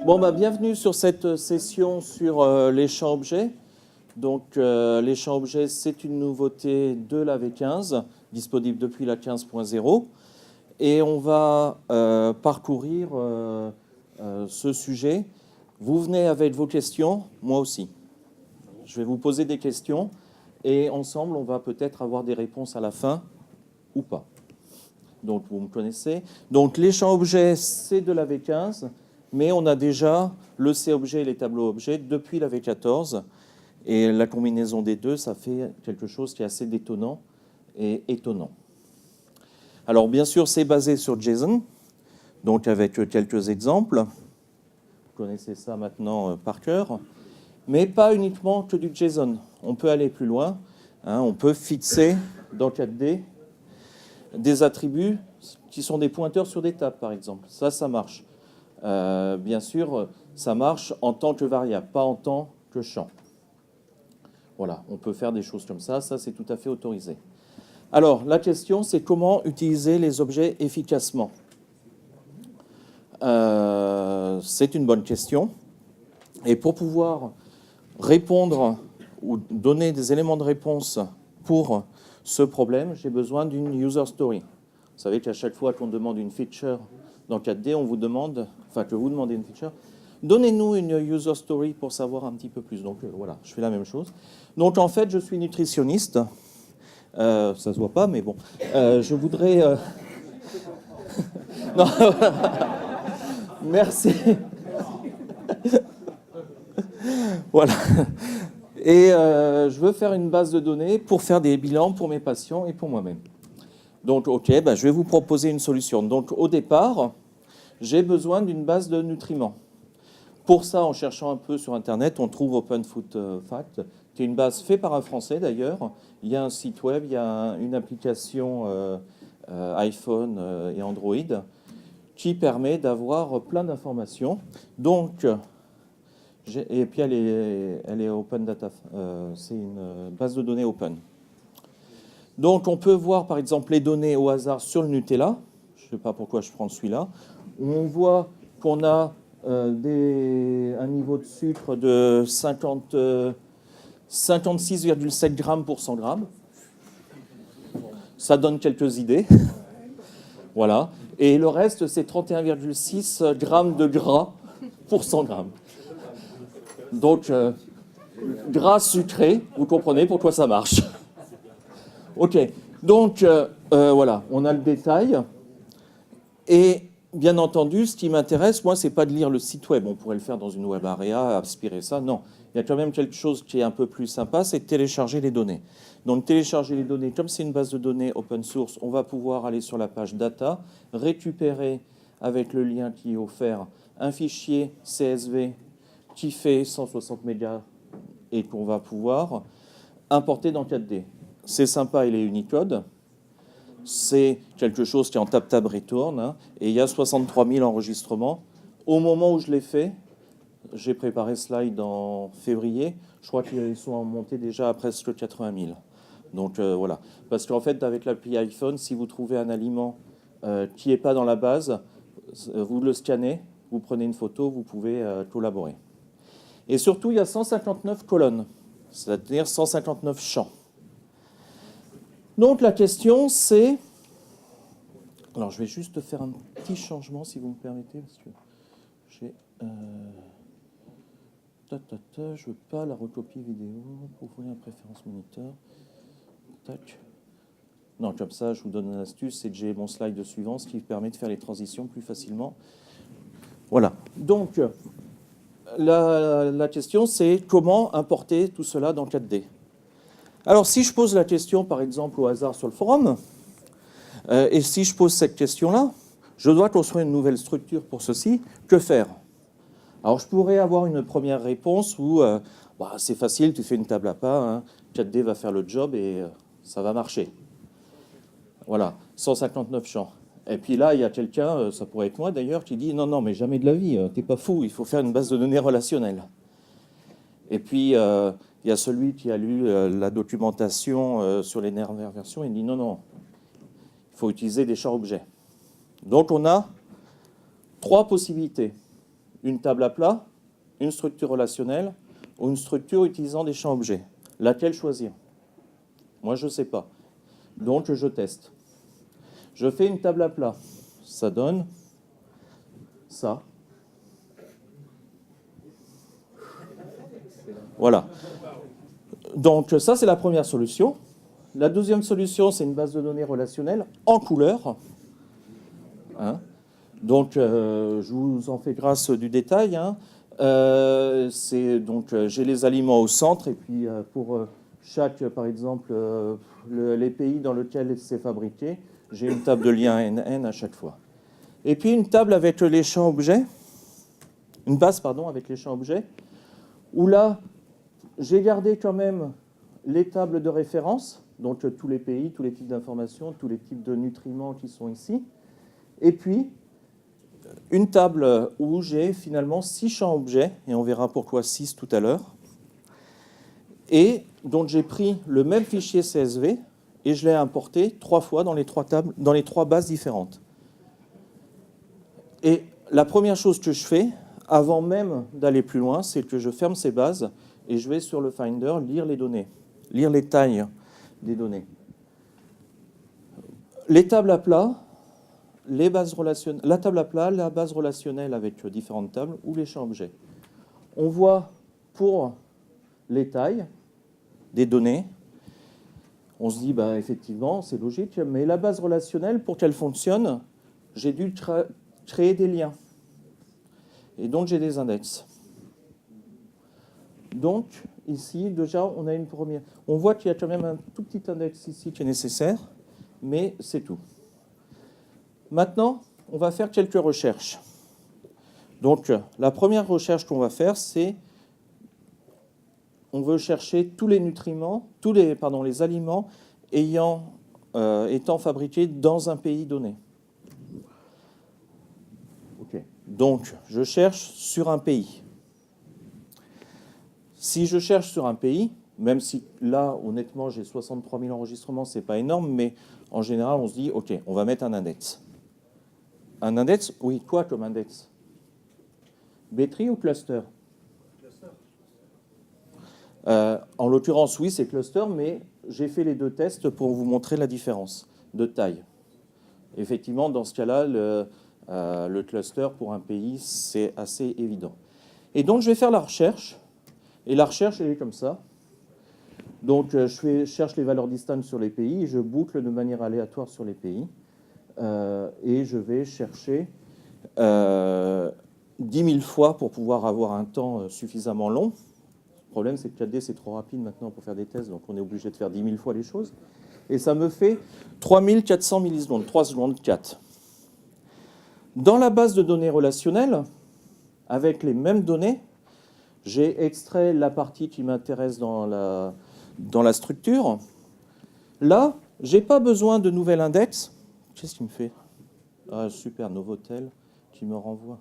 Bon, bienvenue sur cette session sur les champs objets. Donc, les champs objets, c'est une nouveauté de la V15, disponible depuis la 15.0. Et on va parcourir ce sujet. Vous venez avec vos questions, moi aussi. Je vais vous poser des questions et ensemble, on va peut-être avoir des réponses à la fin ou pas. Donc, vous me connaissez. Donc, les champs objets, c'est de la V15. Mais on a déjà le C-objet et les tableaux objets depuis la V14. Et la combinaison des deux, ça fait quelque chose qui est assez détonnant et étonnant. Alors, bien sûr, c'est basé sur JSON, donc avec quelques exemples. Vous connaissez ça maintenant par cœur. Mais pas uniquement que du JSON. On peut aller plus loin. On peut fixer dans 4D des attributs qui sont des pointeurs sur des tables, par exemple. Ça marche. Bien sûr, ça marche en tant que variable, pas en tant que champ. Voilà, on peut faire des choses comme ça c'est tout à fait autorisé. Alors, la question, c'est comment utiliser les objets efficacement. C'est une bonne question. Et pour pouvoir répondre ou donner des éléments de réponse pour ce problème, j'ai besoin d'une user story. Vous savez qu'à chaque fois qu'on demande une feature dans 4D, on vous demande, que vous demandez une feature, donnez-nous une user story pour savoir un petit peu plus. Donc voilà, je fais la même chose. Donc en fait, je suis nutritionniste. Ça se voit pas, mais bon. Je voudrais... Non, merci. Voilà. Et je veux faire une base de données pour faire des bilans pour mes patients et pour moi-même. Donc, OK, je vais vous proposer une solution. Donc, au départ, j'ai besoin d'une base de nutriments. Pour ça, en cherchant un peu sur Internet, on trouve Open Food Fact, qui est une base faite par un Français d'ailleurs. Il y a un site web, il y a une application iPhone et Android qui permet d'avoir plein d'informations. Donc, et puis elle est Open Data, c'est une base de données open. Donc, on peut voir, par exemple, les données au hasard sur le Nutella. Je ne sais pas pourquoi je prends celui-là. On voit qu'on a un niveau de sucre de 56,7 grammes pour 100 grammes. Ça donne quelques idées. Voilà. Et le reste, c'est 31,6 grammes de gras pour 100 grammes. Donc, gras sucré, vous comprenez pourquoi ça marche. OK, donc voilà, on a le détail. Et bien entendu, ce qui m'intéresse, moi, c'est pas de lire le site web. On pourrait le faire dans une web area, aspirer ça. Non, il y a quand même quelque chose qui est un peu plus sympa, c'est de télécharger les données. Donc, télécharger les données, comme c'est une base de données open source, on va pouvoir aller sur la page data, récupérer avec le lien qui est offert un fichier CSV qui fait 160 mégas et qu'on va pouvoir importer dans 4D. C'est sympa, il est Unicode. C'est quelque chose qui est en tap-tab return. Et il y a 63 000 enregistrements. Au moment où je l'ai fait, j'ai préparé ce slide en février. Je crois qu'ils sont montés déjà à presque 80 000. Donc voilà. Parce qu'en fait, avec l'appli iPhone, si vous trouvez un aliment qui n'est pas dans la base, vous le scannez, vous prenez une photo, vous pouvez collaborer. Et surtout, il y a 159 colonnes, c'est-à-dire 159 champs. Donc la question c'est... Alors je vais juste faire un petit changement si vous me permettez, parce que j'ai... je ne veux pas la recopier vidéo pour ouvrir la préférence moniteur. Tac. Non, comme ça, je vous donne une astuce, c'est que j'ai mon slide suivant, ce qui permet de faire les transitions plus facilement. Voilà. Donc, la question, c'est comment importer tout cela dans 4D. Alors, si je pose la question, par exemple, au hasard sur le forum, et si je pose cette question-là, je dois construire une nouvelle structure pour ceci, que faire? Alors, je pourrais avoir une première réponse où c'est facile, tu fais une table à pas, 4D va faire le job et ça va marcher. Voilà, 159 champs. Et puis là, il y a quelqu'un, ça pourrait être moi d'ailleurs, qui dit « Non, mais jamais de la vie, t'es pas fou, il faut faire une base de données relationnelle. » Et puis, il y a celui qui a lu la documentation sur les dernières versions, il dit « Non, il faut utiliser des champs objets. » Donc on a 3 possibilités. Une table à plat, une structure relationnelle ou une structure utilisant des champs objets. Laquelle choisir? Moi, je ne sais pas. Donc, je teste. Je fais une table à plat. Ça donne ça. Voilà. Donc, ça, c'est la première solution. La deuxième solution, c'est une base de données relationnelle en couleur. Hein? Donc, je vous en fais grâce du détail. Hein. J'ai les aliments au centre, et puis pour chaque, par exemple, les pays dans lesquels c'est fabriqué, j'ai une table de lien NN à chaque fois. Et puis une table avec les champs objets, une base, pardon, avec les champs objets, où là, j'ai gardé quand même les tables de référence, donc tous les pays, tous les types d'informations, tous les types de nutriments qui sont ici, et puis une table où j'ai finalement 6 champs objets, et on verra pourquoi 6 tout à l'heure, et dont j'ai pris le même fichier CSV et je l'ai importé 3 fois dans les 3 tables, dans les 3 bases différentes. Et la première chose que je fais, avant même d'aller plus loin, c'est que je ferme ces bases et je vais sur le Finder lire les données, lire les tailles des données. Les tables à plat, les bases relationnelles, la table à plat, la base relationnelle avec différentes tables ou les champs objets. On voit pour les tailles des données, on se dit, bah, effectivement, c'est logique, mais la base relationnelle, pour qu'elle fonctionne, j'ai dû créer des liens. Et donc, j'ai des index. Donc, ici, déjà, on a une première. On voit qu'il y a quand même un tout petit index ici qui est nécessaire, mais c'est tout. Maintenant, on va faire quelques recherches. Donc, la première recherche qu'on va faire, c'est on veut chercher tous les nutriments, les aliments étant fabriqués dans un pays donné. Okay. Donc, je cherche sur un pays. Si je cherche sur un pays, même si là, honnêtement, j'ai 63 000 enregistrements, ce n'est pas énorme, mais en général, on se dit, OK, on va mettre un index. Un index, oui, quoi comme index? B-tree ou cluster? En l'occurrence, oui, c'est cluster, mais j'ai fait les 2 tests pour vous montrer la différence de taille. Effectivement, dans ce cas-là, le cluster pour un pays, c'est assez évident. Et donc, je vais faire la recherche. Et la recherche, elle est comme ça. Donc, je cherche les valeurs distantes sur les pays, et je boucle de manière aléatoire sur les pays. Et je vais chercher 10 000 fois pour pouvoir avoir un temps suffisamment long. Le problème, c'est que 4D, c'est trop rapide maintenant pour faire des tests, donc on est obligé de faire 10 000 fois les choses. Et ça me fait 3400 millisecondes, 3 secondes 4. Dans la base de données relationnelle, avec les mêmes données, j'ai extrait la partie qui m'intéresse dans la structure. Là, je n'ai pas besoin de nouvel index. Qu'est-ce qu'il me fait? Ah, super, Novotel qui me renvoie.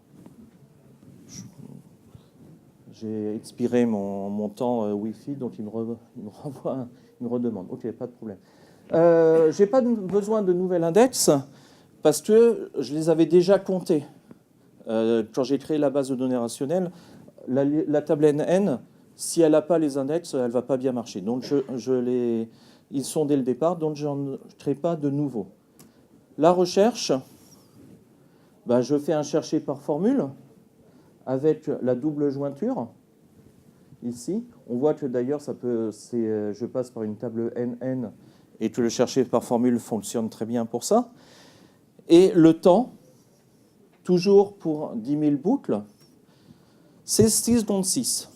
J'ai expiré mon temps Wi-Fi, donc il me renvoie, il me redemande. OK, pas de problème. Je n'ai pas besoin de nouvel index parce que je les avais déjà comptés. Quand j'ai créé la base de données rationnelle, la table NN, si elle n'a pas les index, elle ne va pas bien marcher. Donc ils sont dès le départ, donc je ne crée pas de nouveau. La recherche, bah, je fais un chercher par formule avec la double jointure. Ici, on voit que d'ailleurs, je passe par une table NN et que le chercher par formule fonctionne très bien pour ça. Et le temps, toujours pour 10 000 boucles, c'est 6 secondes 6.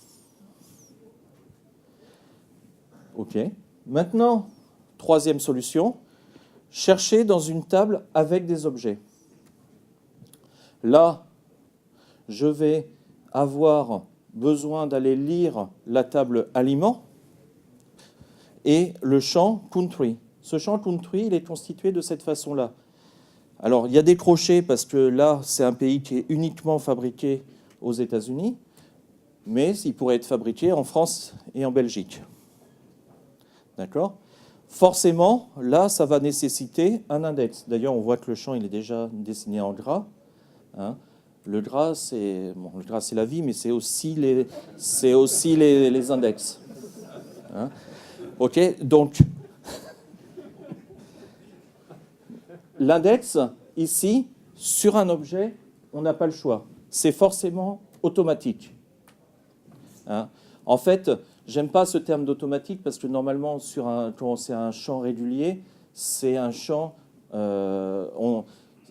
OK. Maintenant, troisième solution, chercher dans une table avec des objets. Là, je vais avoir besoin d'aller lire la table aliments et le champ country. Ce champ country, il est constitué de cette façon-là. Alors, il y a des crochets parce que là, c'est un pays qui est uniquement fabriqué aux États-Unis, mais il pourrait être fabriqué en France et en Belgique. D'accord ? forcément, là, ça va nécessiter un index. D'ailleurs, on voit que le champ il est déjà dessiné en gras. Hein. Le gras, c'est la vie, mais c'est aussi les index. Hein. OK, donc, l'index, ici, sur un objet, on n'a pas le choix. C'est forcément automatique. Hein. En fait, j'aime pas ce terme d'automatique parce que normalement, quand c'est un champ régulier, c'est un champ,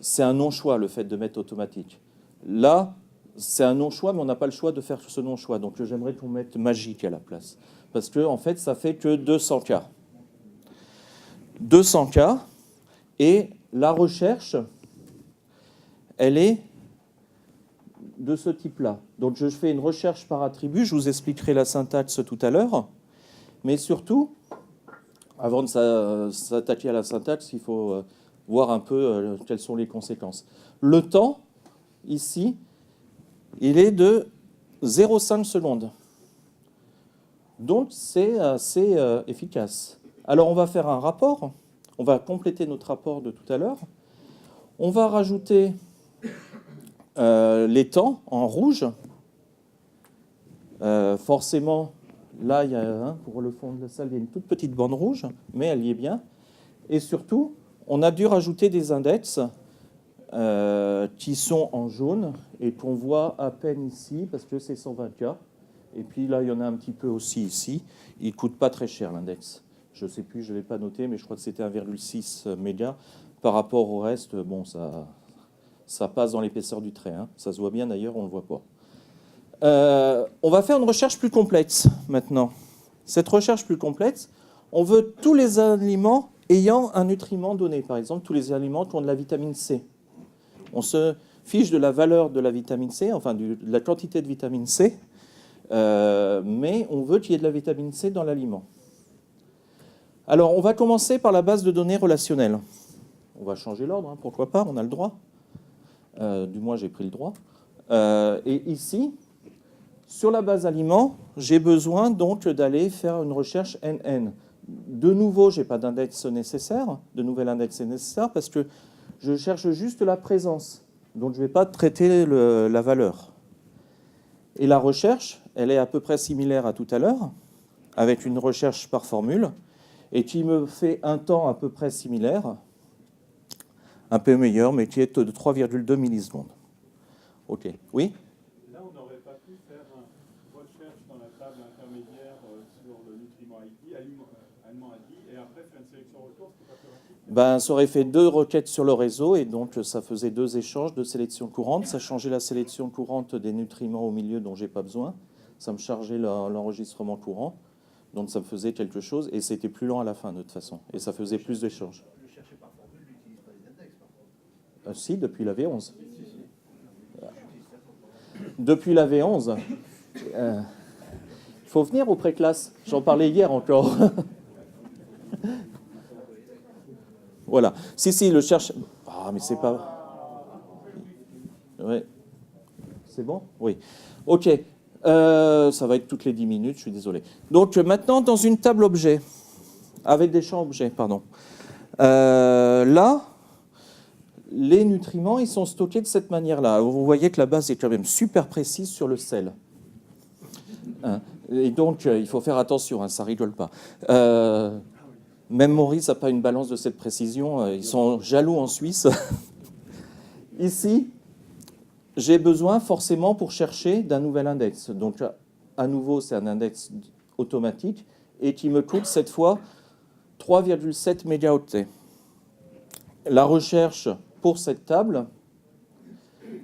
c'est un non-choix le fait de mettre automatique. Là, c'est un non-choix, mais on n'a pas le choix de faire ce non-choix. Donc j'aimerais qu'on mette magique à la place. Parce que en fait, ça fait que 200 cas. 200 cas, et la recherche, elle est de ce type-là. Donc je fais une recherche par attribut, je vous expliquerai la syntaxe tout à l'heure, mais surtout, avant de s'attaquer à la syntaxe, il faut voir un peu quelles sont les conséquences. Le temps, ici, il est de 0,5 secondes. Donc c'est assez efficace. Alors on va faire un rapport, on va compléter notre rapport de tout à l'heure. On va rajouter les temps en rouge. Forcément, là, il y a, pour le fond de la salle, il y a une toute petite bande rouge, mais elle y est bien. Et surtout, on a dû rajouter des index qui sont en jaune et qu'on voit à peine ici, parce que c'est 120K. Et puis là, il y en a un petit peu aussi ici. Il ne coûte pas très cher, l'index. Je ne sais plus, je ne l'ai pas noté, mais je crois que c'était 1,6 mégas. Par rapport au reste, bon, ça passe dans l'épaisseur du trait. Hein. Ça se voit bien d'ailleurs, on ne le voit pas. On va faire une recherche plus complexe maintenant. Cette recherche plus complexe, on veut tous les aliments ayant un nutriment donné. Par exemple, tous les aliments qui ont de la vitamine C. On se fiche de la valeur de la vitamine C, enfin de la quantité de vitamine C, mais on veut qu'il y ait de la vitamine C dans l'aliment. Alors, on va commencer par la base de données relationnelle. On va changer l'ordre, hein, pourquoi pas, on a le droit. Du moins, j'ai pris le droit. Et ici, sur la base aliments, j'ai besoin donc d'aller faire une recherche NN. De nouveau, je n'ai pas d'index nécessaire, de nouvel index nécessaire, parce que je cherche juste la présence. Donc, je ne vais pas traiter la valeur. Et la recherche, elle est à peu près similaire à tout à l'heure, avec une recherche par formule, et qui me fait un temps à peu près similaire, un peu meilleur, mais qui est de 3,2 millisecondes. OK. Oui ? Là, on n'aurait pas pu faire une recherche dans la table intermédiaire sur le nutriment ID, aliment ID, et après faire une sélection retour, c'était pas plus rapide ? Ça aurait fait 2 requêtes sur le réseau, et donc ça faisait 2 échanges de sélection courante. Ça changeait la sélection courante des nutriments au milieu dont j'ai pas besoin. Ça me chargeait l'enregistrement courant. Donc ça me faisait quelque chose, et c'était plus lent à la fin de toute façon. Et ça faisait plus d'échanges. Si, depuis la V11. Depuis la V11. Il faut venir aux pré-classes. J'en parlais hier encore. Voilà. Si, le cherche... Ah, mais c'est pas... Ouais. C'est bon ? Oui. OK. Ça va être toutes les 10 minutes, je suis désolé. Donc maintenant, dans une table objet, avec des champs objets, pardon. Là... Les nutriments, ils sont stockés de cette manière-là. Vous voyez que la base est quand même super précise sur le sel. Et donc, il faut faire attention, hein, ça rigole pas. Même Maurice n'a pas une balance de cette précision. Ils sont jaloux en Suisse. Ici, j'ai besoin forcément pour chercher d'un nouvel index. Donc, à nouveau, c'est un index automatique et qui me coûte cette fois 3,7 mégaoctets. La recherche pour cette table,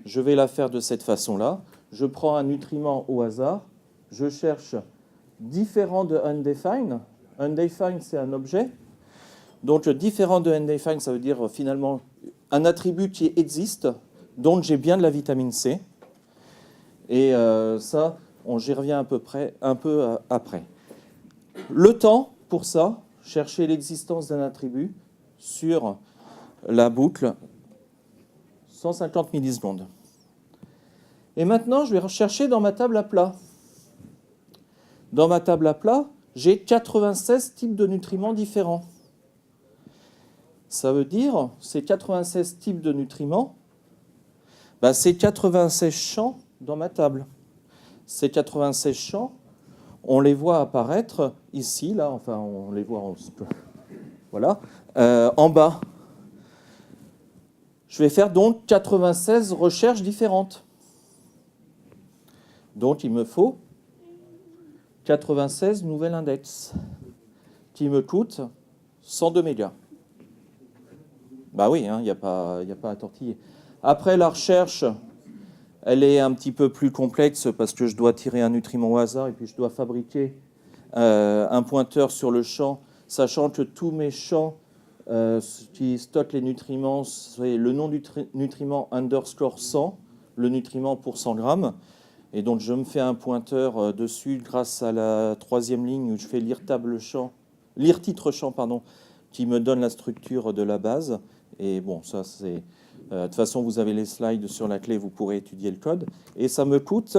je vais la faire de cette façon-là. Je prends un nutriment au hasard, je cherche différent de undefined. Undefined, c'est un objet. Donc, différent de undefined, ça veut dire finalement un attribut qui existe, dont j'ai bien de la vitamine C. Et ça, j'y reviens un peu après. Le temps, pour ça, chercher l'existence d'un attribut sur la boucle 150 millisecondes. Et maintenant, je vais rechercher dans ma table à plat. Dans ma table à plat, j'ai 96 types de nutriments différents. Ça veut dire, ces 96 types de nutriments, ben, c'est 96 champs dans ma table. Ces 96 champs, on les voit apparaître ici, là, enfin, on les voit voilà, en bas. Je vais faire donc 96 recherches différentes. Donc, il me faut 96 nouvelles index qui me coûtent 102 mégas. Bah oui, il n'y a pas à tortiller. Après, la recherche, elle est un petit peu plus complexe parce que je dois tirer un nutriment au hasard et puis je dois fabriquer un pointeur sur le champ, sachant que tous mes champs qui stockent les nutriments, c'est le nom du nutriment underscore 100, le nutriment pour 100 grammes. Et donc, je me fais un pointeur dessus grâce à la troisième ligne où je fais lire titre champ, qui me donne la structure de la base. Et bon, ça, c'est... de toute façon, vous avez les slides sur la clé, vous pourrez étudier le code. Et ça me coûte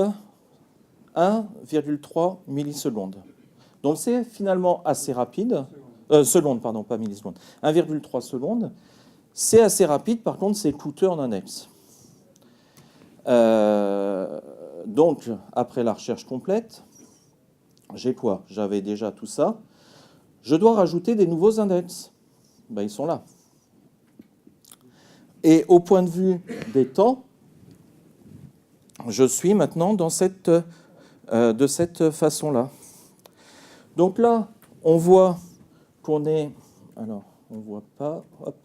1,3 millisecondes. Donc, c'est finalement assez rapide. Secondes, pardon, pas millisecondes. 1,3 secondes. C'est assez rapide, par contre, c'est coûteux en index. Donc, après la recherche complète, j'ai quoi? J'avais déjà tout ça. Je dois rajouter des nouveaux index. Ben, ils sont là. Et au point de vue des temps, je suis maintenant dans de cette façon-là. Donc là, on voit qu'on est... Alors, on ne voit pas... Hop,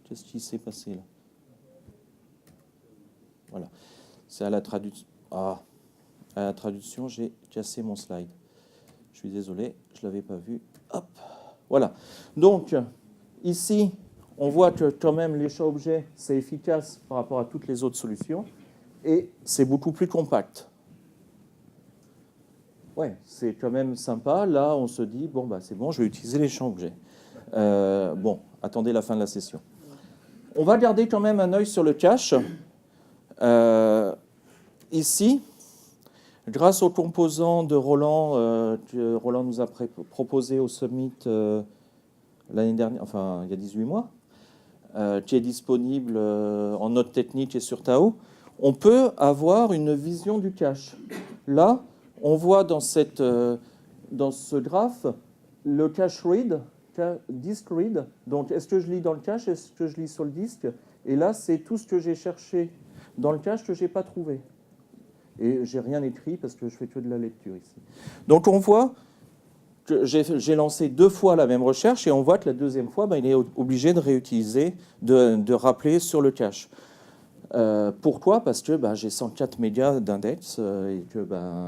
qu'est-ce qui s'est passé là? Voilà. C'est à la traduction. Ah, à la traduction, j'ai cassé mon slide. Je suis désolé, je ne l'avais pas vu. Hop, voilà. Donc, ici, on voit que quand même les champs objets, c'est efficace par rapport à toutes les autres solutions. Et c'est beaucoup plus compact. Ouais, c'est quand même sympa. Là, on se dit, bon, bah, c'est bon, je vais utiliser les champs objets. Bon, attendez la fin de la session. On va garder quand même un œil sur le cache. Ici, grâce aux composants de Roland, que Roland nous a proposé au Summit l'année dernière, enfin il y a 18 mois, qui est disponible en note technique et sur Tao, on peut avoir une vision du cache. Là, on voit dans ce graphe le cache read, disk read. Donc, est-ce que je lis dans le cache, est-ce que je lis sur le disque? Et là, c'est tout ce que j'ai cherché dans le cache que je n'ai pas trouvé. Et je n'ai rien écrit parce que je fais que de la lecture ici. Donc, on voit que j'ai lancé 2 fois la même recherche et on voit que la deuxième fois, il est obligé de réutiliser, de rappeler sur le cache. Pourquoi? Parce que j'ai 104 mégas d'index et que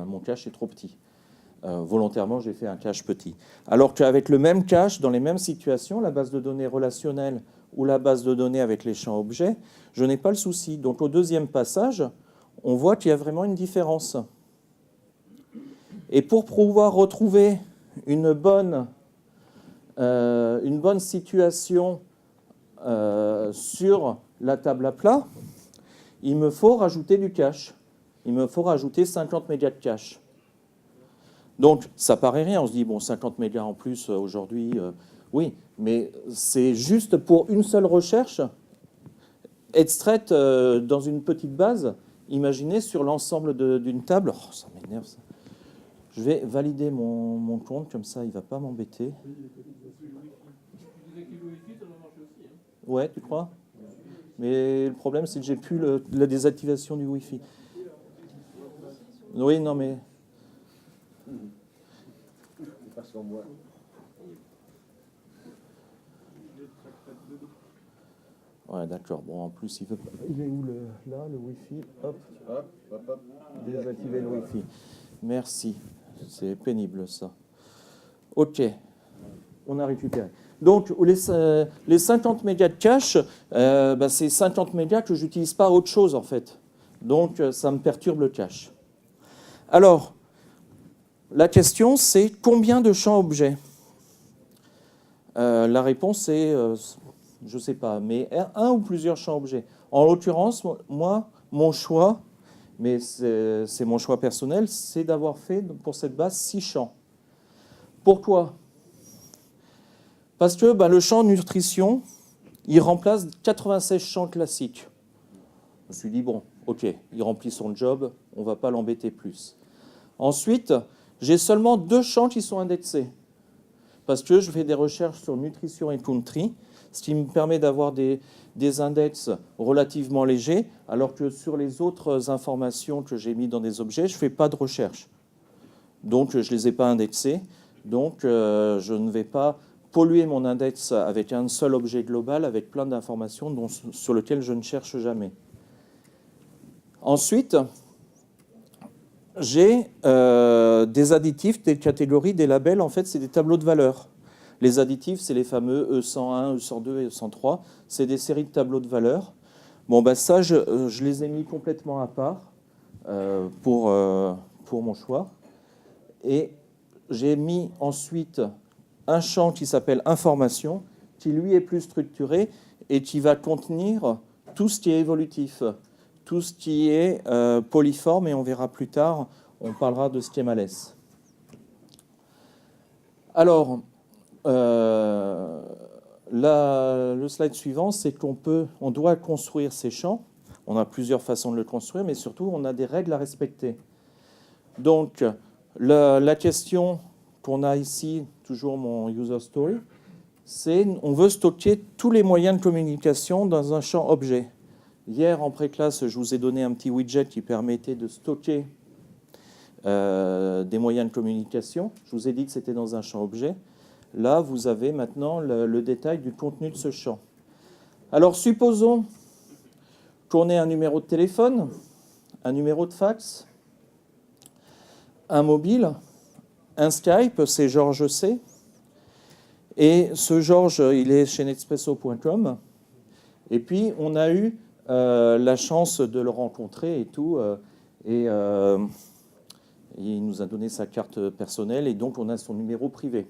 mon cache est trop petit. Volontairement, j'ai fait un cache petit. Alors qu'avec le même cache, dans les mêmes situations, la base de données relationnelle ou la base de données avec les champs objets, je n'ai pas le souci. Donc au deuxième passage, on voit qu'il y a vraiment une différence. Et pour pouvoir retrouver une bonne situation sur la table à plat, il me faut rajouter du cache. Il me faut rajouter 50 mégas de cache. Donc, ça paraît rien. On se dit, bon, 50 mégas en plus aujourd'hui, oui. Mais c'est juste pour une seule recherche, extraite dans une petite base, imaginez sur l'ensemble d'une table. Oh, ça m'énerve, ça. Je vais valider mon compte, comme ça, il ne va pas m'embêter. Ouais, tu crois? Mais le problème, c'est que j'ai plus la désactivation du Wi-Fi. Oui, non, mais... Ouais, d'accord. Bon, en plus, il veut pas... Il est où là, le Wi-Fi? Hop. Désactiver le Wi-Fi. Merci. C'est pénible, ça. OK. On a récupéré. Donc, les 50 mégas de cache, c'est 50 mégas que je n'utilise pas autre chose, en fait. Donc, ça me perturbe le cache. Alors, la question, c'est combien de champs objets? La réponse est, je ne sais pas, mais un ou plusieurs champs objets. En l'occurrence, moi, mon choix, mais c'est mon choix personnel, c'est d'avoir fait pour cette base 6 champs. Pourquoi? Parce que le champ nutrition, il remplace 96 champs classiques. Je me suis dit, bon, ok, il remplit son job, on ne va pas l'embêter plus. Ensuite, j'ai seulement 2 champs qui sont indexés, parce que je fais des recherches sur nutrition et country, ce qui me permet d'avoir des index relativement légers, alors que sur les autres informations que j'ai mises dans des objets, je ne fais pas de recherche. Donc, je ne les ai pas indexés. Donc, je ne vais pas polluer mon index avec un seul objet global, avec plein d'informations sur lesquelles je ne cherche jamais. Ensuite, j'ai des additifs, des catégories, des labels. En fait, c'est des tableaux de valeurs. Les additifs, c'est les fameux E101, E102 et E103. C'est des séries de tableaux de valeurs. Bon, ben ça, je les ai mis complètement à part pour mon choix. Et j'ai mis ensuite un champ qui s'appelle information, qui lui est plus structuré et qui va contenir tout ce qui est évolutif, tout ce qui est polyforme, et on verra plus tard, on parlera de schemales. Alors, le slide suivant, c'est on doit construire ces champs. On a plusieurs façons de le construire, mais surtout, on a des règles à respecter. Donc, la question qu'on a ici, toujours mon user story, c'est on veut stocker tous les moyens de communication dans un champ objet. Hier, en pré-classe, je vous ai donné un petit widget qui permettait de stocker des moyens de communication. Je vous ai dit que c'était dans un champ objet. Là, vous avez maintenant le détail du contenu de ce champ. Alors, supposons qu'on ait un numéro de téléphone, un numéro de fax, un mobile, un Skype, c'est Georges C. Et ce Georges, il est chez Nespresso.com. Et puis, on a eu la chance de le rencontrer et tout. Et il nous a donné sa carte personnelle. Et donc, on a son numéro privé.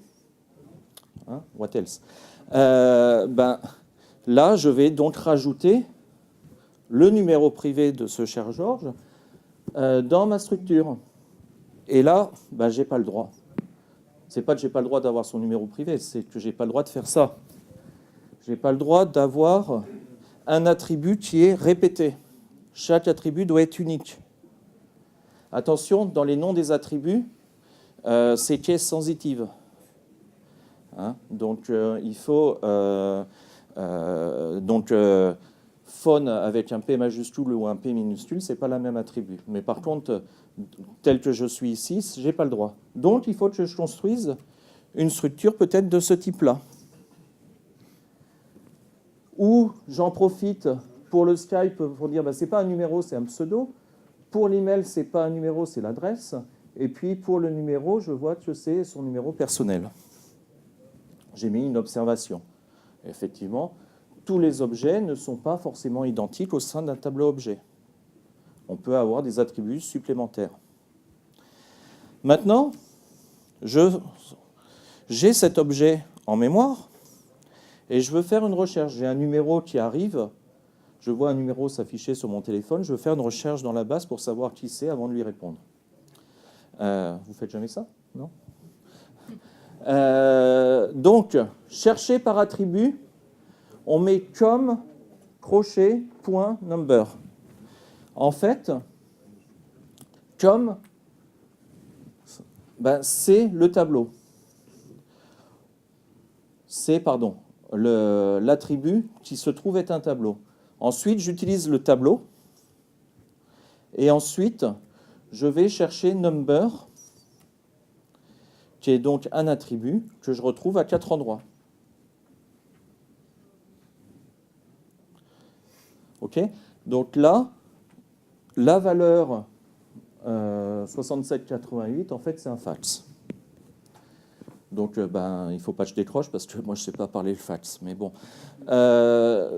Hein, what else? Là, je vais donc rajouter le numéro privé de ce cher Georges dans ma structure. Et là, je n'ai pas le droit. C'est pas que je n'ai pas le droit d'avoir son numéro privé, c'est que je n'ai pas le droit de faire ça. Je n'ai pas le droit d'avoir un attribut qui est répété. Chaque attribut doit être unique. Attention, dans les noms des attributs, c'est case sensitive. Hein, donc, il faut... phone avec un P majuscule ou un P minuscule, ce n'est pas la même attribut. Mais par contre, tel que je suis ici, je n'ai pas le droit. Donc, il faut que je construise une structure peut-être de ce type-là. Ou j'en profite pour le Skype pour dire ce n'est pas un numéro, c'est un pseudo. Pour l'email, ce n'est pas un numéro, c'est l'adresse. Et puis pour le numéro, je vois que c'est son numéro personnel. J'ai mis une observation. Effectivement, tous les objets ne sont pas forcément identiques au sein d'un tableau objet. On peut avoir des attributs supplémentaires. Maintenant, j'ai cet objet en mémoire et je veux faire une recherche. J'ai un numéro qui arrive, je vois un numéro s'afficher sur mon téléphone, je veux faire une recherche dans la base pour savoir qui c'est avant de lui répondre. Vous faites jamais ça? Non? Donc, chercher par attribut, on met comme crochet point number. En fait, comme c'est le tableau. C'est, l'attribut qui se trouve être un tableau. Ensuite, j'utilise le tableau. Et ensuite, je vais chercher number, qui est donc un attribut que je retrouve à 4 endroits. OK? Donc là, la valeur 6788, en fait, c'est un fax. Donc, il ne faut pas que je décroche parce que moi, je ne sais pas parler le fax. Mais bon,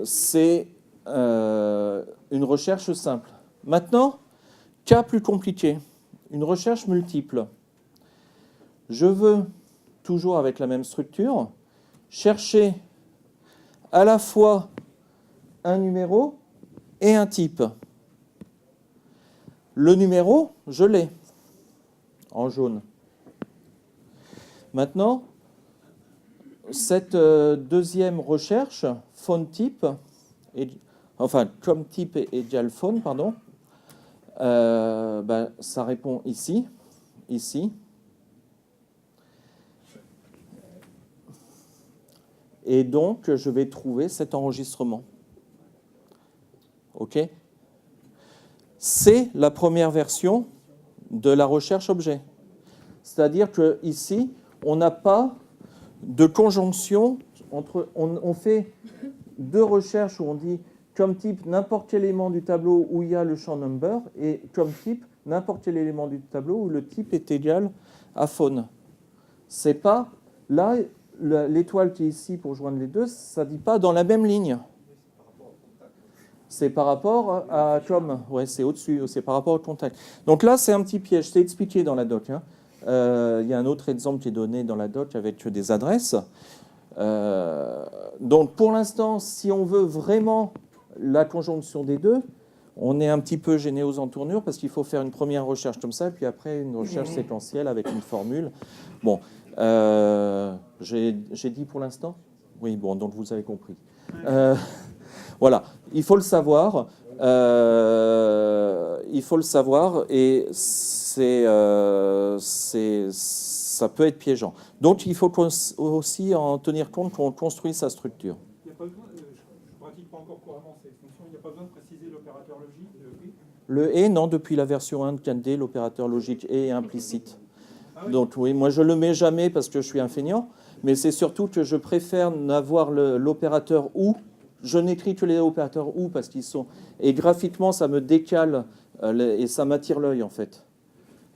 c'est une recherche simple. Maintenant, cas plus compliqué, une recherche multiple. Je veux, toujours avec la même structure, chercher à la fois un numéro et un type. Le numéro, je l'ai en jaune. Maintenant, cette deuxième recherche, phone type, enfin comme type égale phone, pardon, ça répond ici, ici. Et donc, je vais trouver cet enregistrement. OK ? C'est la première version de la recherche objet. C'est-à-dire qu'ici, on n'a pas de conjonction entre... On fait deux recherches où on dit comme type n'importe quel élément du tableau où il y a le champ number et comme type n'importe quel élément du tableau où le type est égal à phone. C'est pas... Là, l'étoile qui est ici pour joindre les deux, ça ne dit pas dans la même ligne. C'est par rapport à comme, ouais, c'est au-dessus, c'est par rapport au contact. Donc là, c'est un petit piège, c'est expliqué dans la doc. Hein. Il y a un autre exemple qui est donné dans la doc avec des adresses. Donc pour l'instant, si on veut vraiment la conjonction des deux, on est un petit peu gêné aux entournures parce qu'il faut faire une première recherche comme ça, puis après une recherche séquentielle avec une formule. Bon, j'ai dit pour l'instant ? Oui, bon, donc vous avez compris. Voilà, il faut le savoir. Et ça peut être piégeant. Donc il faut aussi en tenir compte quand on construit sa structure. Il n'y a pas besoin, je ne pratique pas encore couramment ces fonctions, il n'y a pas besoin de préciser l'opérateur logique, le et, non, depuis la version 1 de CAND, l'opérateur logique et est implicite. Ah oui. Donc oui, moi je ne le mets jamais parce que je suis un feignant, mais c'est surtout que je préfère n'avoir l'opérateur ou. Je n'écris que les opérateurs ou parce qu'ils sont... Et graphiquement, ça me décale et ça m'attire l'œil, en fait.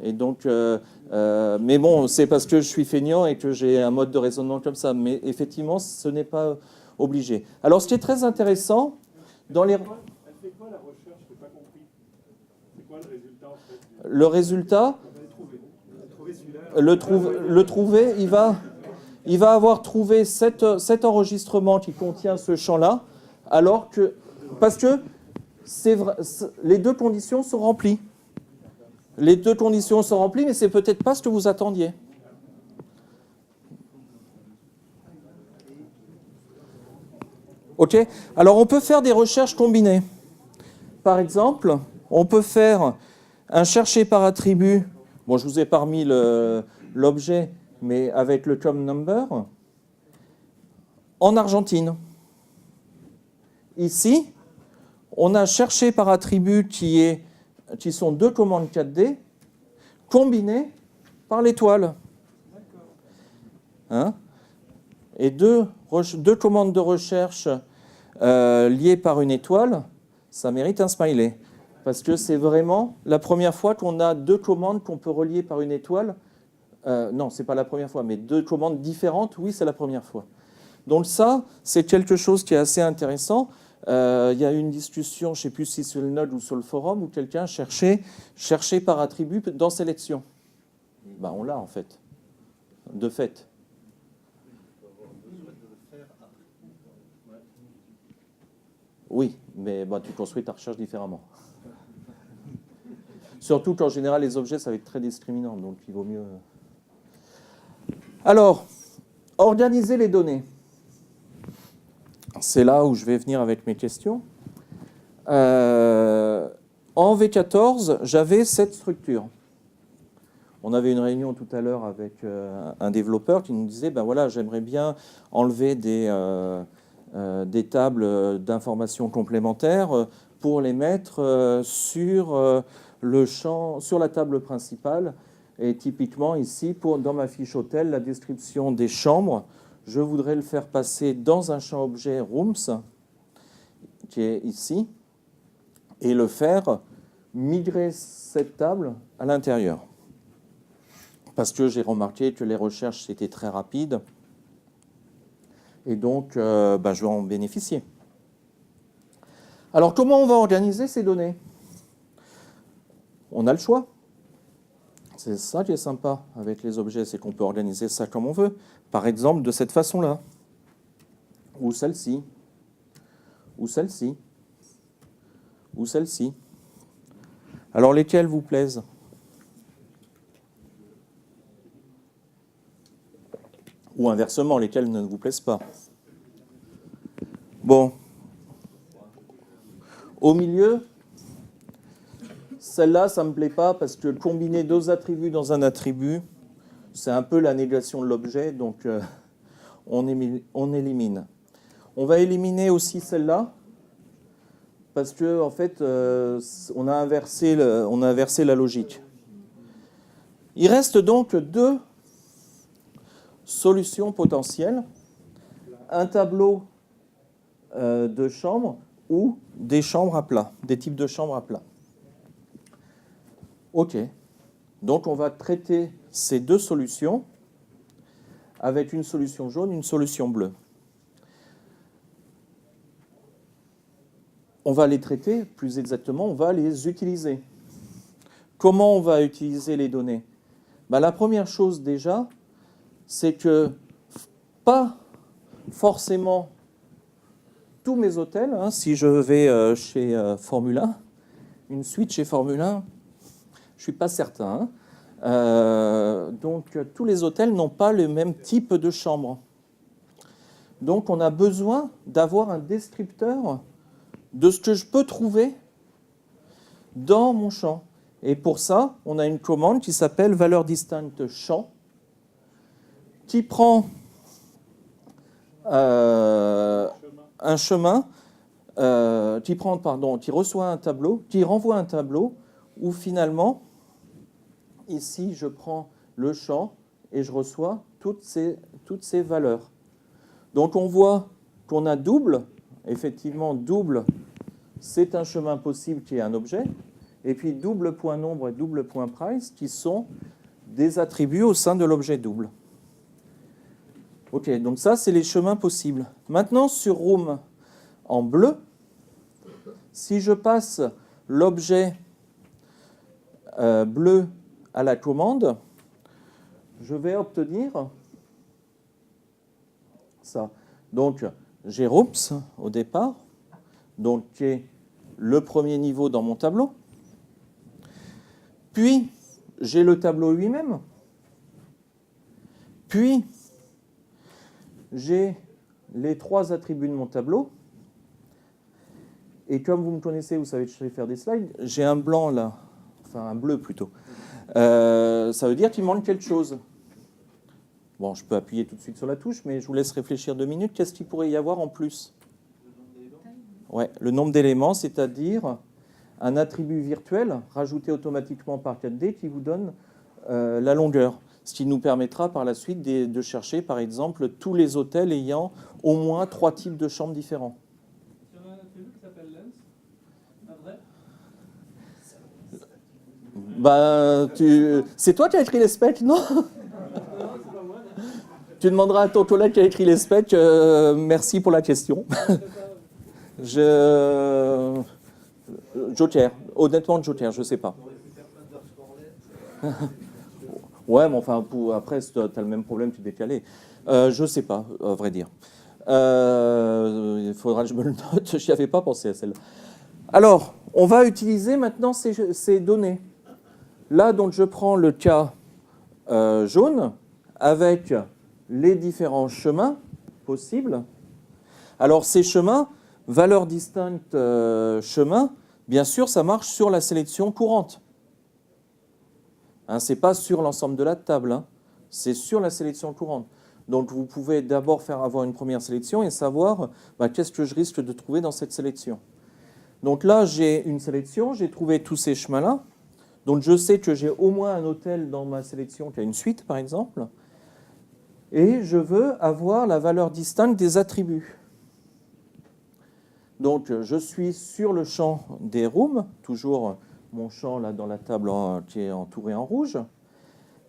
Et donc, mais bon, c'est parce que je suis feignant et que j'ai un mode de raisonnement comme ça. Mais effectivement, ce n'est pas obligé. Alors, ce qui est très intéressant, dans les... Elle fait quoi la recherche? Je n'ai pas compris. C'est quoi le résultat, en fait? Le résultat, le trouver, il va avoir trouvé cet enregistrement qui contient ce champ-là, alors que, parce que les deux conditions sont remplies. Les deux conditions sont remplies, mais c'est peut-être pas ce que vous attendiez. OK ? Alors, on peut faire des recherches combinées. Par exemple, on peut faire un chercher par attribut. Bon, je vous ai pas remis l'objet, mais avec le com number, en Argentine. Ici, on a cherché par attribut qui sont deux commandes 4D combinées par l'étoile. Hein ? Et deux commandes de recherche liées par une étoile, ça mérite un smiley. Parce que c'est vraiment la première fois qu'on a deux commandes qu'on peut relier par une étoile. Non, ce n'est pas la première fois, mais deux commandes différentes, oui, c'est la première fois. Donc ça, c'est quelque chose qui est assez intéressant. Il y a eu une discussion, je ne sais plus si sur le Node ou sur le forum, où quelqu'un cherchait par attribut dans sélection. Ben, on l'a en fait, de fait. Oui, mais ben, tu construis ta recherche différemment. Surtout qu'en général, les objets, ça va être très discriminant, donc il vaut mieux... Alors, organiser les données. C'est là où je vais venir avec mes questions. En V14, j'avais cette structure. On avait une réunion tout à l'heure avec un développeur qui nous disait, ben voilà, j'aimerais bien enlever des tables d'informations complémentaires pour les mettre sur le champ, sur la table principale. Et typiquement ici, dans ma fiche hôtel, la description des chambres, je voudrais le faire passer dans un champ objet rooms, qui est ici, et le faire migrer cette table à l'intérieur. Parce que j'ai remarqué que les recherches étaient très rapides, et donc je vais en bénéficier. Alors comment on va organiser ces données ? On a le choix. C'est ça qui est sympa avec les objets, c'est qu'on peut organiser ça comme on veut. Par exemple, de cette façon-là. Ou celle-ci. Ou celle-ci. Ou celle-ci. Alors, lesquelles vous plaisent ? Ou ou inversement, lesquels ne vous plaisent pas. Bon. Au milieu, celle-là, ça ne me plaît pas parce que combiner deux attributs dans un attribut, c'est un peu la négation de l'objet, donc on élimine. On va éliminer aussi celle-là parce que en fait, on a inversé la logique. Il reste donc deux solutions potentielles. Un tableau de chambres ou des chambres à plat, des types de chambres à plat. OK. Donc on va traiter ces deux solutions avec une solution jaune et une solution bleue. On va les traiter, plus exactement, on va les utiliser. Comment on va utiliser les données? La première chose déjà, c'est que pas forcément tous mes hôtels, si je vais chez Formule 1, une suite chez Formule 1, je ne suis pas certain. Donc tous les hôtels n'ont pas le même type de chambre. Donc on a besoin d'avoir un descripteur de ce que je peux trouver dans mon champ. Et pour ça, on a une commande qui s'appelle valeur distincte champ, qui prend un chemin, qui reçoit un tableau, qui renvoie un tableau où finalement, ici, je prends le champ et je reçois toutes ces valeurs. Donc on voit qu'on a double, effectivement double, c'est un chemin possible qui est un objet, et puis double point nombre et double point price qui sont des attributs au sein de l'objet double. Ok, donc ça c'est les chemins possibles. Maintenant sur room en bleu, si je passe l'objet bleu à la commande, je vais obtenir ça. Donc j'ai rooms au départ, donc qui est le premier niveau dans mon tableau. Puis j'ai le tableau lui-même. Puis j'ai les trois attributs de mon tableau. Et comme vous me connaissez, vous savez que je sais faire des slides, j'ai un blanc là, enfin un bleu plutôt. Ça veut dire qu'il manque quelque chose. Bon, je peux appuyer tout de suite sur la touche, mais je vous laisse réfléchir 2 minutes. Qu'est-ce qu'il pourrait y avoir en plus? Ouais, le nombre d'éléments, c'est-à-dire un attribut virtuel rajouté automatiquement par 4D qui vous donne la longueur. Ce qui nous permettra par la suite de chercher, par exemple, tous les hôtels ayant au moins 3 types de chambres différents. Sur un attribut qui s'appelle lens, un vrai? C'est toi qui as écrit les specs, non? Tu demanderas à ton collègue qui a écrit les specs. Merci pour la question. Joker. Honnêtement, Joker, je ne sais pas. Ouais, mais enfin, après, tu as le même problème, tu es décalé. Je ne sais pas, à vrai dire. Il faudra que je me le note. Je n'y avais pas pensé à celle-là. Alors, on va utiliser maintenant ces données. Là, donc, je prends le cas jaune avec les différents chemins possibles. Alors, ces chemins, valeur distincte chemin, bien sûr, ça marche sur la sélection courante. Ce n'est pas sur l'ensemble de la table, c'est sur la sélection courante. Donc, vous pouvez d'abord avoir une première sélection et savoir qu'est-ce que je risque de trouver dans cette sélection. Donc là, j'ai une sélection, j'ai trouvé tous ces chemins-là. Donc, je sais que j'ai au moins un hôtel dans ma sélection qui a une suite, par exemple. Et je veux avoir la valeur distincte des attributs. Donc, je suis sur le champ des rooms, toujours mon champ là dans la table qui est entouré en rouge.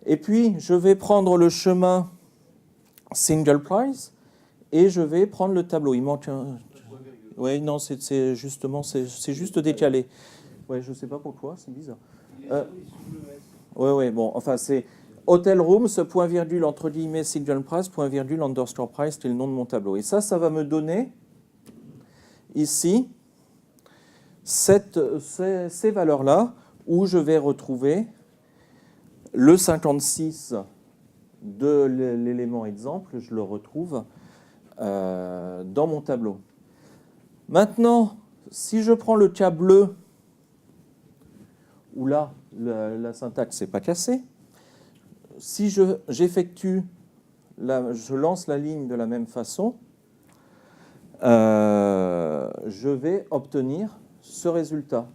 Et puis, je vais prendre le chemin single price et je vais prendre le tableau. Il manque un... Oui, non, c'est juste décalé. Oui, je ne sais pas pourquoi, c'est bizarre. Oui, bon, enfin, c'est Hotel Rooms, point virgule, entre guillemets, single price, point virgule, underscore price, qui est le nom de mon tableau. Et ça va me donner, ici, ces valeurs-là, où je vais retrouver le 56 de l'élément exemple, je le retrouve dans mon tableau. Maintenant, si je prends le cas bleu, où là, la syntaxe n'est pas cassée, si j'effectue, je lance la ligne de la même façon, je vais obtenir ce résultat.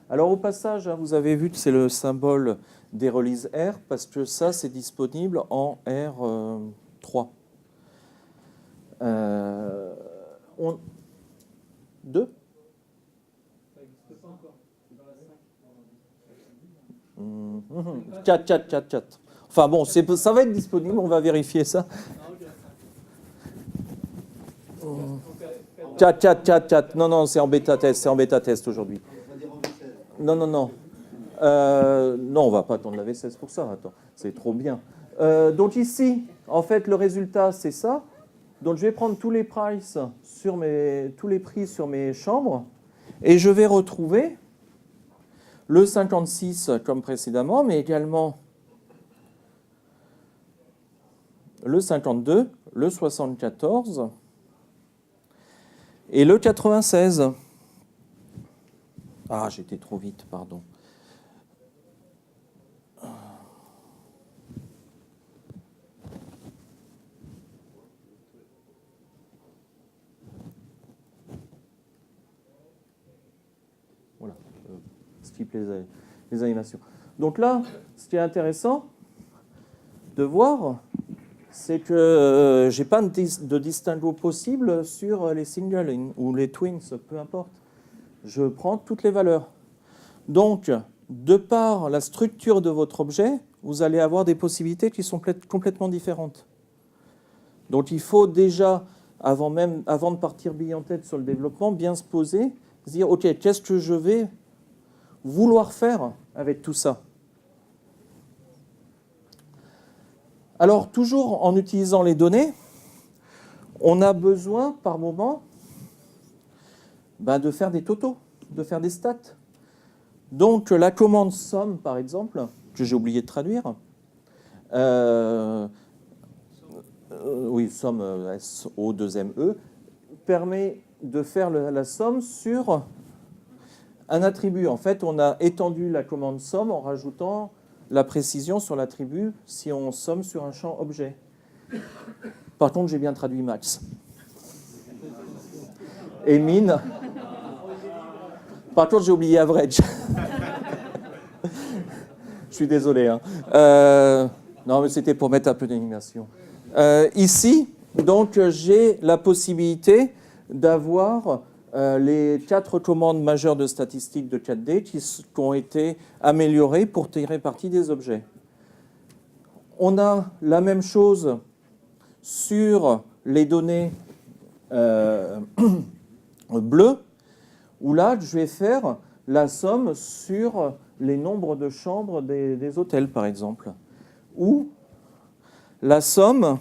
Alors au passage, hein, vous avez vu que c'est le symbole des releases R, parce que ça, c'est disponible en R3. 2 Ça n'existe pas encore. C'est dans la 5. 4. Enfin bon, ça va être disponible, on va vérifier ça. Ah, ok. 4. Non, c'est en bêta test aujourd'hui. Non. Non, on va pas attendre la V16 pour ça, attends, c'est trop bien. Donc ici, en fait, le résultat, c'est ça. Donc je vais prendre tous les prix sur mes chambres et je vais retrouver le 56 comme précédemment, mais également le 52, le 74 et le 96. Ah, j'étais trop vite, pardon. Voilà, skip les animations. Donc là, ce qui est intéressant de voir, c'est que j'ai pas de distinguo possible sur les singles ou les twins, peu importe. Je prends toutes les valeurs. Donc, de par la structure de votre objet, vous allez avoir des possibilités qui sont complètement différentes. Donc, il faut déjà, avant de partir bille en tête sur le développement, bien se poser, se dire, OK, qu'est-ce que je vais vouloir faire avec tout ça? Alors, toujours en utilisant les données, on a besoin, par moment, de faire des totaux, de faire des stats. Donc, la commande somme, par exemple, que j'ai oublié de traduire, somme SO2ME, permet de faire la somme sur un attribut. En fait, on a étendu la commande somme en rajoutant la précision sur l'attribut si on somme sur un champ objet. Par contre, j'ai bien traduit max. Et min. Par contre, j'ai oublié average. Je suis désolé. Hein. Non, mais c'était pour mettre un peu d'animation. Ici, donc, j'ai la possibilité d'avoir les 4 commandes majeures de statistiques de 4D qui ont été améliorées pour tirer parti des objets. On a la même chose sur les données bleues, où là, je vais faire la somme sur les nombres de chambres des hôtels, par exemple. Ou la somme,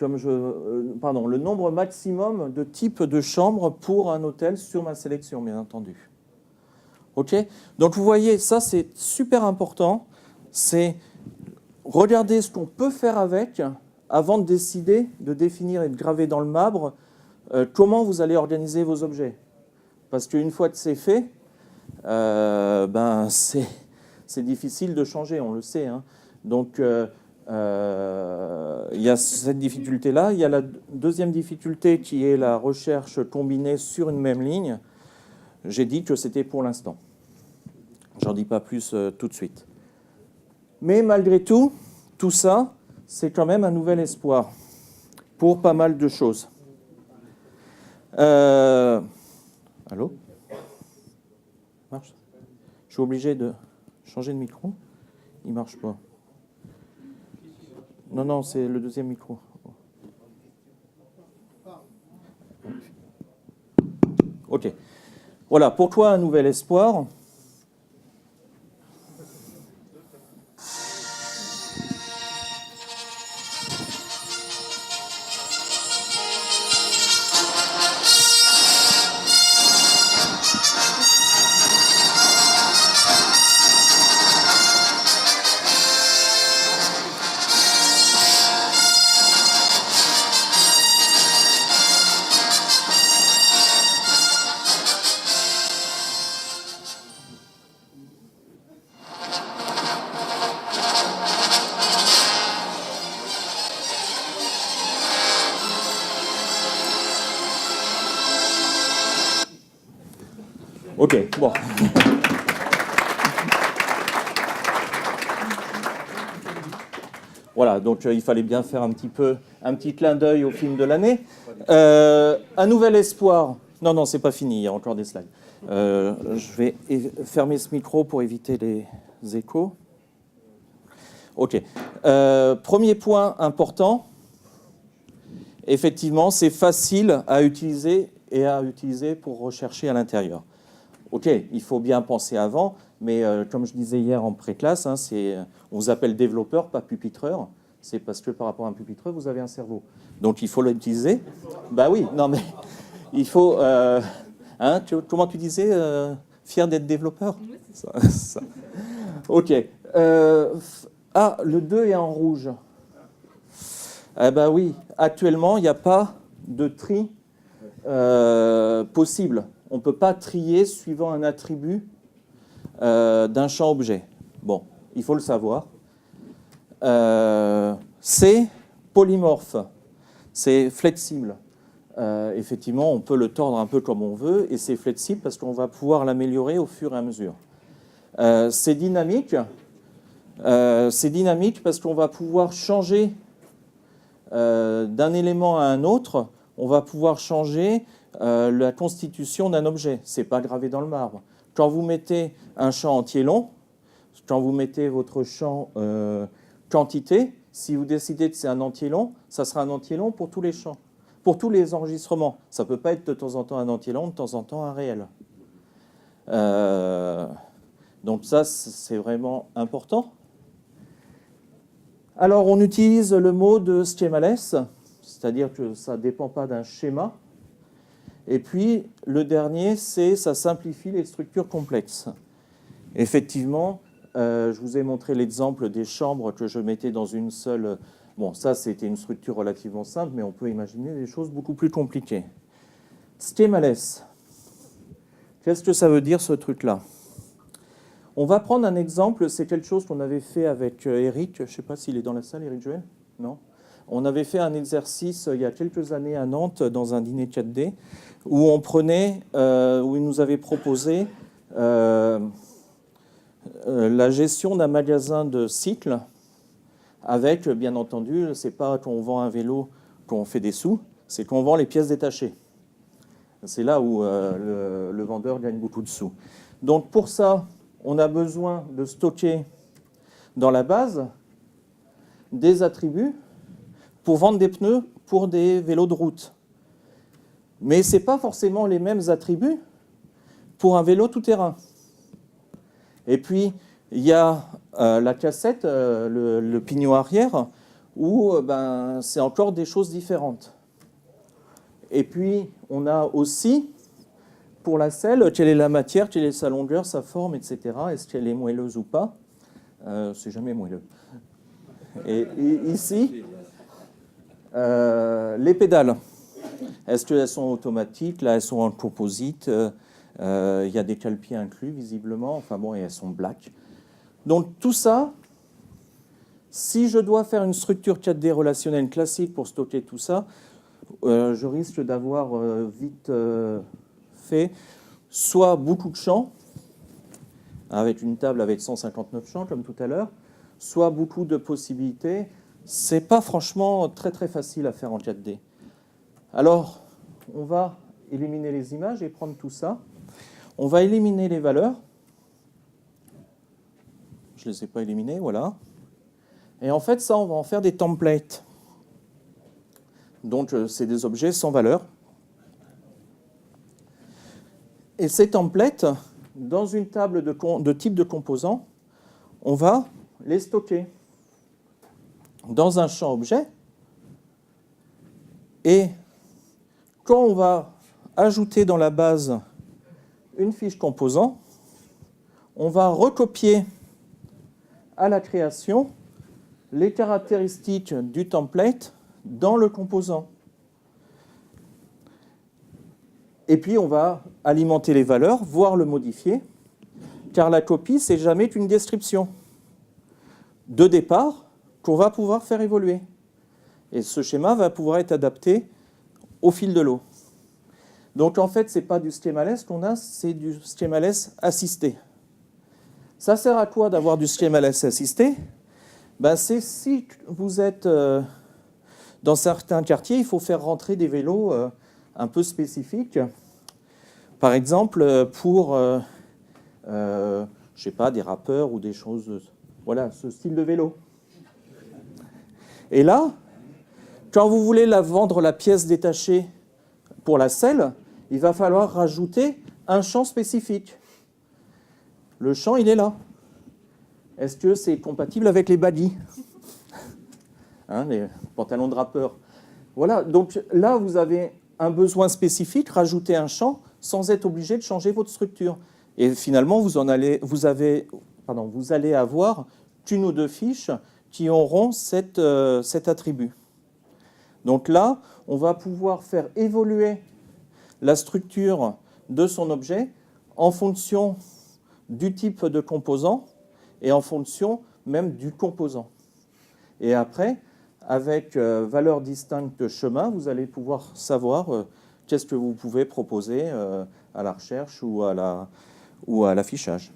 le nombre maximum de types de chambres pour un hôtel sur ma sélection, bien entendu. OK ? Donc, vous voyez, ça, c'est super important. C'est regarder ce qu'on peut faire avec avant de décider, de définir et de graver dans le marbre comment vous allez organiser vos objets. Parce qu'une fois que c'est fait, c'est difficile de changer, on le sait. Hein. Donc, il y a cette difficulté-là. Il y a la deuxième difficulté qui est la recherche combinée sur une même ligne. J'ai dit que c'était pour l'instant. J'en dis pas plus tout de suite. Mais malgré tout, tout ça, c'est quand même un nouvel espoir pour pas mal de choses. Allô ? Marche ? Je suis obligé de changer de micro. Il ne marche pas. Non, c'est le deuxième micro. OK. Voilà, pourquoi un nouvel espoir ? Ok, bon. Voilà, donc il fallait bien faire un petit clin d'œil au film de l'année. Un nouvel espoir. Non, non, c'est pas fini, il y a encore des slides. Je vais fermer ce micro pour éviter les échos. Ok. Premier point important. Effectivement, c'est facile à utiliser pour rechercher à l'intérieur. Ok, il faut bien penser avant, mais comme je disais hier en pré-classe, hein, on vous appelle développeur, pas pupitreur. C'est parce que par rapport à un pupitreur, vous avez un cerveau. Donc il faut l'utiliser. Bah oui, non mais il faut... hein, comment tu disais fier d'être développeur? Ça. Ok. Le 2 est en rouge. Eh ben oui, actuellement, il n'y a pas de tri possible. On ne peut pas trier suivant un attribut d'un champ objet. Bon, il faut le savoir. C'est polymorphe, c'est flexible. Effectivement, on peut le tordre un peu comme on veut, et c'est flexible parce qu'on va pouvoir l'améliorer au fur et à mesure. C'est dynamique parce qu'on va pouvoir changer d'un élément à un autre, on va pouvoir changer la constitution d'un objet. Ce n'est pas gravé dans le marbre. Quand vous mettez un champ entier long, quand vous mettez votre champ quantité, si vous décidez que c'est un entier long, ça sera un entier long pour tous les champs, pour tous les enregistrements. Ça ne peut pas être de temps en temps un entier long, de temps en temps un réel. Donc ça, c'est vraiment important. Alors, on utilise le mot de schemaless, c'est-à-dire que ça ne dépend pas d'un schéma. Et puis, le dernier, c'est ça simplifie les structures complexes. Effectivement, je vous ai montré l'exemple des chambres que je mettais dans une seule... Bon, ça, c'était une structure relativement simple, mais on peut imaginer des choses beaucoup plus compliquées. Schemaless. Qu'est-ce que ça veut dire, ce truc-là? On va prendre un exemple, c'est quelque chose qu'on avait fait avec Eric, je ne sais pas s'il est dans la salle, Eric Joël? Non? On avait fait un exercice il y a quelques années à Nantes, dans un dîner 4D, où on prenait, où il nous avait proposé la gestion d'un magasin de cycles, avec, bien entendu, c'est pas qu'on vend un vélo qu'on fait des sous, c'est qu'on vend les pièces détachées. C'est là où le vendeur gagne beaucoup de sous. Donc pour ça, on a besoin de stocker dans la base des attributs pour vendre des pneus pour des vélos de route. Mais ce n'est pas forcément les mêmes attributs pour un vélo tout-terrain. Et puis, il y a la cassette, le pignon arrière, où c'est encore des choses différentes. Et puis, on a aussi... Pour la selle, quelle est la matière, quelle est sa longueur, sa forme, etc. Est-ce qu'elle est moelleuse ou pas? C'est jamais moelleux. Et ici, les pédales. Est-ce qu'elles sont automatiques? Là, elles sont en composite. Il y a des cale-pieds inclus, visiblement. Enfin bon, et elles sont black. Donc tout ça, si je dois faire une structure 4D relationnelle classique pour stocker tout ça, je risque d'avoir vite... fait soit beaucoup de champs, avec une table avec 159 champs comme tout à l'heure, soit beaucoup de possibilités. C'est pas franchement très très facile à faire en 4D. Alors, on va éliminer les images et prendre tout ça. On va éliminer les valeurs. Je ne les ai pas éliminées, voilà. Et en fait, ça, on va en faire des templates. Donc, c'est des objets sans valeur. Et ces templates, dans une table de type de composants, on va les stocker dans un champ objet. Et quand on va ajouter dans la base une fiche composant, on va recopier à la création les caractéristiques du template dans le composant. Et puis, on va alimenter les valeurs, voire le modifier, car la copie, c'est jamais qu'une description de départ qu'on va pouvoir faire évoluer. Et ce schéma va pouvoir être adapté au fil de l'eau. Donc en fait, ce n'est pas du SCIEMALES qu'on a, c'est du SCIEMALES assisté. Ça sert à quoi d'avoir du SCIEMALES assisté? Ben, c'est si vous êtes dans certains quartiers, il faut faire rentrer des vélos un peu spécifiques. Par exemple, pour, je sais pas, des rappeurs ou des choses, voilà, ce style de vélo. Et là, quand vous voulez vendre la pièce détachée pour la selle, il va falloir rajouter un champ spécifique. Le champ, il est là. Est-ce que c'est compatible avec les baddies, hein, les pantalons de rappeur? Voilà, donc là, vous avez un besoin spécifique, rajouter un champ sans être obligé de changer votre structure. Et finalement, vous allez avoir une ou deux fiches qui auront cet attribut. Donc là, on va pouvoir faire évoluer la structure de son objet en fonction du type de composant et en fonction même du composant. Et après, avec valeur distincte de chemin, vous allez pouvoir savoir qu'est-ce que vous pouvez proposer à la recherche ou à l'affichage.